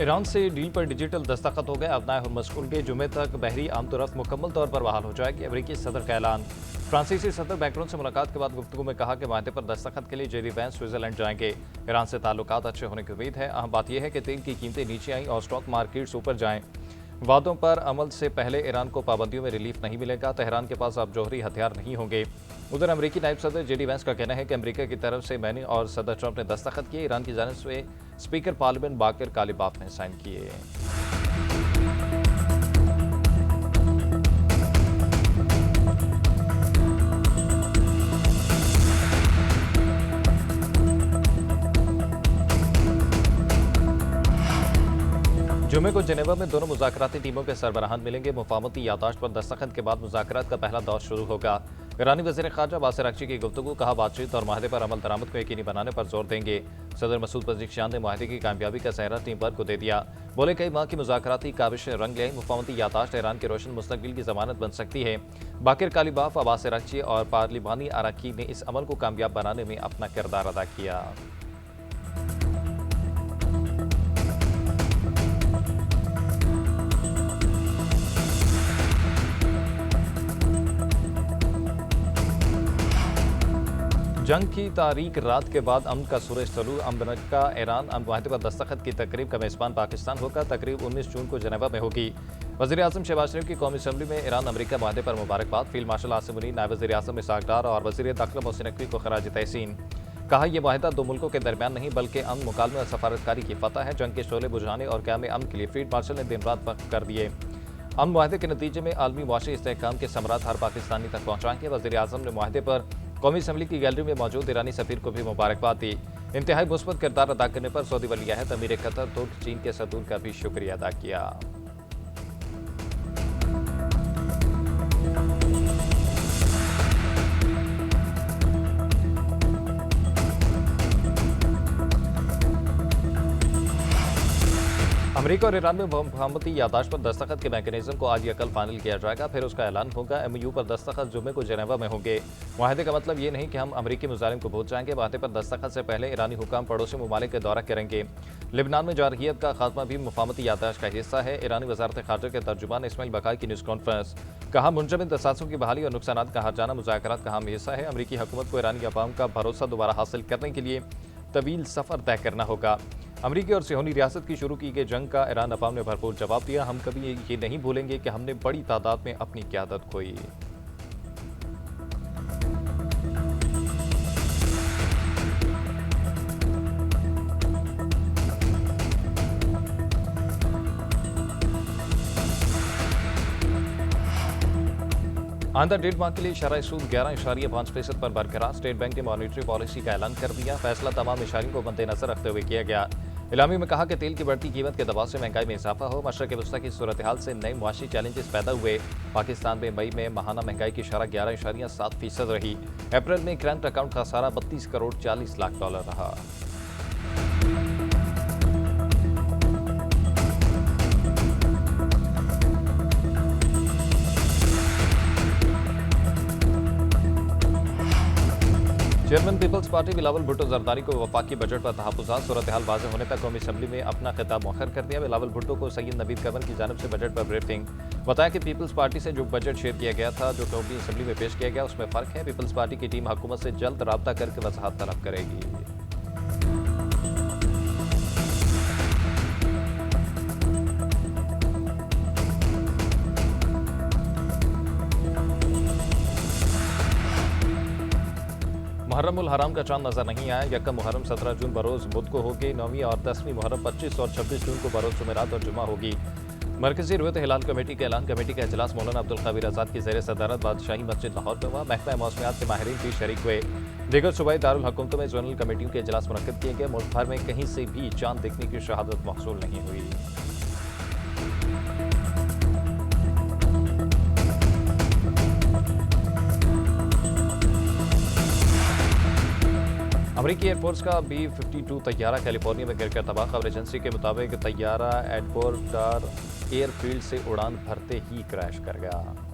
Iran से deal पर digital दस्तखत हो गए। अब नए हॉर्मुज़ खुल गए। जुमे तक बहरी आमदोरफ्त मुकम्मल तौर पर बहाल हो जाएगी। अमेरिकी सदर का ऐलान। फ्रांसीसी सदर मैक्रोन से मुलाकात के बाद गुफ्तगू में कहा कि माहदे पर दस्तखत के लिए जेडी वैंस स्विट्जरलैंड जाएंगे। ईरान से ताल्लुकात अच्छे होने की उम्मीद है। अहम बात यह है कि तेल की कीमतें नीचे आईं और स्टॉक मार्केट्स ऊपर जाएं। वादों पर अमल से पहले ईरान को पाबंदियों में रिलीफ नहीं मिलेगा। तेहरान के पास अब जौहरी हथियार नहीं होंगे। उधर अमेरिकी नायब सदर जेडी वैंस का कहना है कि अमेरिका की तरफ से मैंने और सदर ट्रंप ने दस्तखत किए। ईरान की जानिब से स्पीकर पार्लियामेंट बाकर कालिबाफ ने साइन किए। जुमे को जेनेवा में दोनों मुज़ाकराती टीमों के सरबराहान मिलेंगे। मुफाहमती यादाश्त पर दस्तखत के बाद मुज़ाकरात का पहला दौर शुरू होगा। ईरानी वज़ीर ख़ारजा अब्बास अराग़ची की गुफ्तगू। कहा, बातचीत और माहदे पर अमल दरामद को यकीनी बनाने पर जोर देंगे। सदर मसूद पज़ेश्कियान ने माहदे की कामयाबी का सेहरा टीम वर्क को दे दिया। बोले, कई माह की मुज़ाकराती काविशें रंग ले आई। मुफाहमती यादाश्त ईरान के रोशन मुस्तकबिल की ज़मानत बन सकती है। बाकर कालिबाफ, अब्बास अराग़ची और पार्लिमानी अरकान ने इस अमल को कामयाब बनाने में अपना किरदार अदा किया। जंग की तारीख रात के बाद अमन का सूरज तलू। अमरीका ईरान माहदे पर दस्तखत की तकरीब का मेज़बान पाकिस्तान होगा। तकरीब 19 जून को जेनेवा में होगी। वज़ीर आज़म शहबाज शरीफ की कौमी असम्बली में ईरान अमरीका माहदे पर मुबारकबाद। फील्ड मार्शल आसिम मुनीर, नायब वज़ीर आज़म इसहाक डार और वज़ीर दाखिला मोहसिन नकवी को खराज तहसीन। कहा, यह माहिदा दो मुल्कों के दरमियान नहीं बल्कि अमन मुकालमे और सफारतकारी की फतह है। जंग के शोले बुझाने और क़याम अमन के लिए फील्ड मार्शल ने दिन रात वक्त कर दिए। अमन माहदे के नतीजे में आलमी मुआशी इस्तेहकाम के समरात हर पाकिस्तानी तक पहुँचाएंगे। वज़ीर आज़म ने माहदे पर कौमी असम्बली की गैलरी में मौजूद ईरानी सफीर को भी मुबारकबाद दी। इंतहाई मुस्बत किरदार अदा करने पर सऊदी वलीअहद अमीर कतर, तुर्क, चीन के सदूर का भी शुक्रिया अदा किया। अमेरिका और ईरान में मुफाहमती यादाश्त पर दस्तखत के मैकेनिज्म को आज या कल फाइनल किया जाएगा, फिर उसका ऐलान होगा। MOU पर दस्तखत जुमे को जेनेवा में होंगे। माहदे का मतलब ये नहीं कि हम अमेरिकी मुजालिम को भूल जाएंगे। माहदे पर दस्तखत से पहले ईरानी हुकाम पड़ोसी ममालिक के दौरा करेंगे। लिबनान में जारहियत का खात्मा भी मुफाहमती यादाश्त का हिस्सा है। ईरानी वज़ारत ख़ारजा के तर्जुमान इस्माइल बकाई की न्यूज़ कॉन्फ्रेंस। कहा, मुंजमद असासों की बहाली और नुकसानात का हर्जाना मुज़ाकरात का अहम हिस्सा है। अमेरिकी हुकूमत को ईरानी अवाम का भरोसा दोबारा हासिल करने के लिए तवील सफ़र तय करना होगा। अमेरिकी और सिहोनी रियासत की शुरू की गई जंग का ईरान अवाम ने भरपूर जवाब दिया। हम कभी ये नहीं भूलेंगे कि हमने बड़ी तादाद में अपनी क़यादत खोई। आंदा 1.5 माह के लिए शरह सूद 11.5% पर बरकरार। स्टेट बैंक ने मॉनिटरी पॉलिसी का ऐलान कर दिया। फैसला तमाम इशारों को मद्देनजर रखते हुए किया गया। इलामी में कहा कि तेल की बढ़ती कीमत के दबाव से महंगाई में इजाफा हो। मशरक़ वस्ती की सूरत हाल से नए मुआशी चैलेंजेस पैदा हुए। पाकिस्तान में मई में माहाना महंगाई की शरह 11.7% रही। अप्रैल में करंट अकाउंट का सारा 32 करोड़ 40 लाख डॉलर रहा। Chairman Peoples Party Bilawal Bhutto Zardari को वफाकी बजट पर तहफ़्फ़ुज़ात। सूरत हाल वाज़ेह होने तक कौमी असम्बली में अपना खिताब मुअख्खर कर दिया। बिलावल भुट्टो को सैयद नवीद कमर की जानिब से बजट पर ब्रीफिंग। बताया कि पीपल्स पार्टी से जो बजट शेयर किया गया था, जो कौमी असम्बली में पेश किया गया, उसमें फ़र्क है। पीपल्स पार्टी की टीम हुकूमत से जल्द राब्ता करके वज़ाहत तलब करेगी। मुहर्रम उल हराम का चांद नजर नहीं आया। यकम मुहर्रम 17 जून बरोज़ बुध को होगी। 9वीं और 10वीं मुहर्रम 25 और 26 जून को बरोज़ जुमेरात और जुमा होगी। मरकजी रुयत हिलाल कमेटी के ऐलान। कमेटी का इजलास मौलाना अब्दुल क़ादिर आज़ाद की ज़ेर सदारत बादशाही मस्जिद लाहौर में हुआ। महकमा मौसमियात के माहिरीन भी शरीक हुए। दीगर सूबाई दारुल हुकूमतों में जोनल कमेटियों के इजलास मुनक्किद किए गए। मुल्क भर में कहीं से भी चांद देखने की शहादत महसूल नहीं हुई। अमेरिकी एयरफोर्स का B-52 तैयारा कैलिफोर्निया में गिरकर तबाह। खबर एजेंसी के मुताबिक तैयारा एडवर्ड एयरफील्ड से उड़ान भरते ही क्रैश कर गया।